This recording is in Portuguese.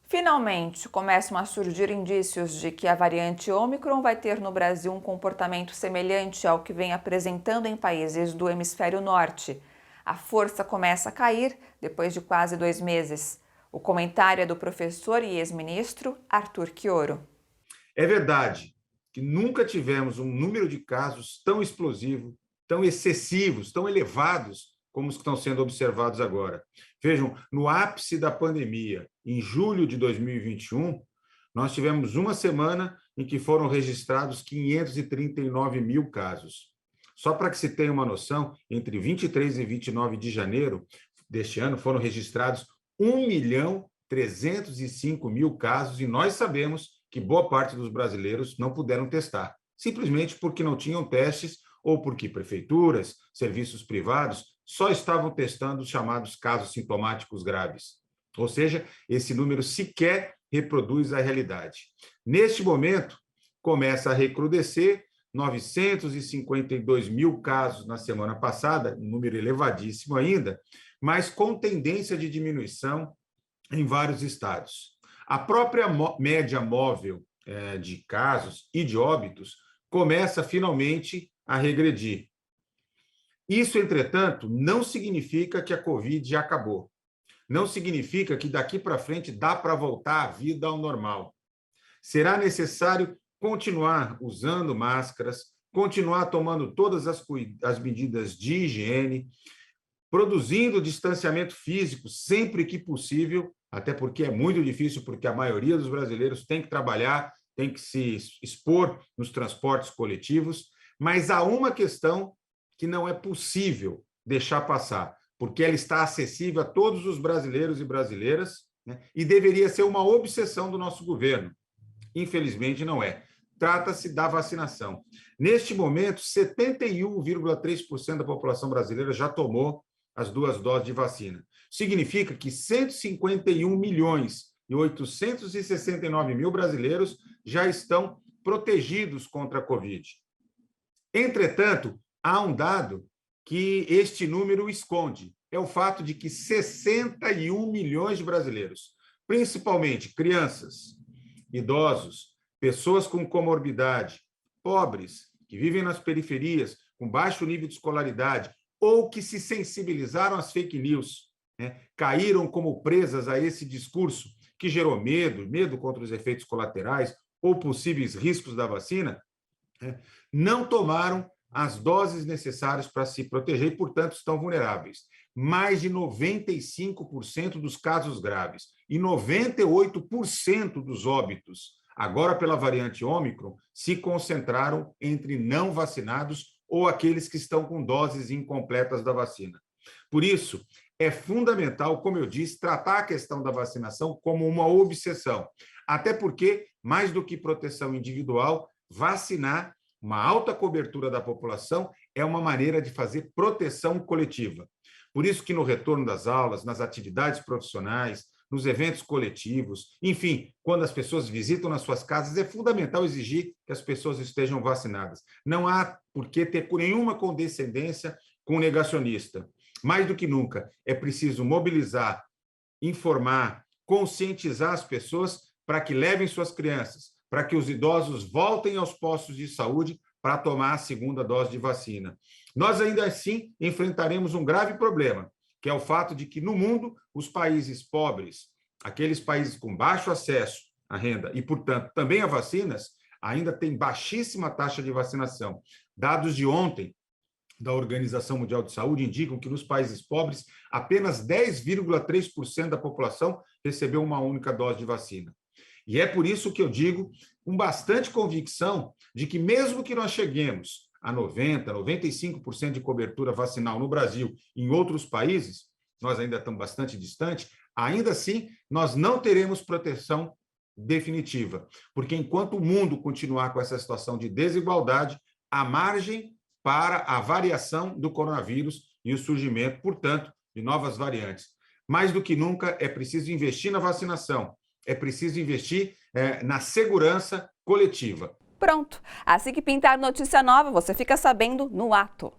Finalmente, começam a surgir indícios de que a variante Ômicron vai ter no Brasil um comportamento semelhante ao que vem apresentando em países do hemisfério norte. A força começa a cair depois de quase 2 meses. O comentário é do professor e ex-ministro Arthur Quioro. É verdade que nunca tivemos um número de casos tão explosivo, tão excessivos, tão elevados como os que estão sendo observados agora. Vejam, no ápice da pandemia, em julho de 2021, nós tivemos uma semana em que foram registrados 539 mil casos. Só para que se tenha uma noção, entre 23 e 29 de janeiro deste ano foram registrados 1.305.000 casos e nós sabemos que boa parte dos brasileiros não puderam testar, simplesmente porque não tinham testes ou porque prefeituras, serviços privados só estavam testando os chamados casos sintomáticos graves. Ou seja, esse número sequer reproduz a realidade. Neste momento, começa a recrudescer, 952 mil casos na semana passada, um número elevadíssimo ainda, mas com tendência de diminuição em vários estados. A própria média móvel de casos e de óbitos começa finalmente a regredir. Isso, entretanto, não significa que a Covid já acabou. Não significa que daqui para frente dá para voltar a vida ao normal. Será necessário continuar usando máscaras, continuar tomando todas as medidas de higiene, produzindo distanciamento físico sempre que possível, até porque é muito difícil, porque a maioria dos brasileiros tem que trabalhar, tem que se expor nos transportes coletivos, mas há uma questão que não é possível deixar passar, porque ela está acessível a todos os brasileiros e brasileiras, né, e deveria ser uma obsessão do nosso governo. Infelizmente, não é. Trata-se da vacinação. Neste momento, 71,3% da população brasileira já tomou as 2 doses de vacina. Significa que 151 milhões e 869 mil brasileiros já estão protegidos contra a Covid. Entretanto, há um dado que este número esconde. É o fato de que 61 milhões de brasileiros, principalmente crianças, idosos, pessoas com comorbidade, pobres, que vivem nas periferias, com baixo nível de escolaridade, ou que se sensibilizaram às fake news, né, caíram como presas a esse discurso que gerou medo contra os efeitos colaterais ou possíveis riscos da vacina, né, não tomaram as doses necessárias para se proteger e, portanto, estão vulneráveis. Mais de 95% dos casos graves e 98% dos óbitos, agora pela variante Ômicron, se concentraram entre não vacinados ou aqueles que estão com doses incompletas da vacina. Por isso, é fundamental, como eu disse, tratar a questão da vacinação como uma obsessão, até porque, mais do que proteção individual, vacinar uma alta cobertura da população é uma maneira de fazer proteção coletiva. Por isso que no retorno das aulas, nas atividades profissionais, nos eventos coletivos, enfim, quando as pessoas visitam nas suas casas, é fundamental exigir que as pessoas estejam vacinadas. Não há por que ter nenhuma condescendência com o negacionista. Mais do que nunca, é preciso mobilizar, informar, conscientizar as pessoas para que levem suas crianças, para que os idosos voltem aos postos de saúde para tomar a segunda dose de vacina. Nós ainda assim enfrentaremos um grave problema, que é o fato de que no mundo os países pobres, aqueles países com baixo acesso à renda e, portanto, também a vacinas, ainda têm baixíssima taxa de vacinação. Dados de ontem da Organização Mundial de Saúde indicam que nos países pobres apenas 10,3% da população recebeu uma única dose de vacina. E é por isso que eu digo, com bastante convicção, de que mesmo que nós cheguemos a 90%, 95% de cobertura vacinal no Brasil e em outros países, nós ainda estamos bastante distantes, ainda assim nós não teremos proteção definitiva, porque enquanto o mundo continuar com essa situação de desigualdade, há margem para a variação do coronavírus e o surgimento, portanto, de novas variantes. Mais do que nunca, é preciso investir na vacinação, é preciso investir na segurança coletiva. Pronto! Assim que pintar notícia nova, você fica sabendo no ato.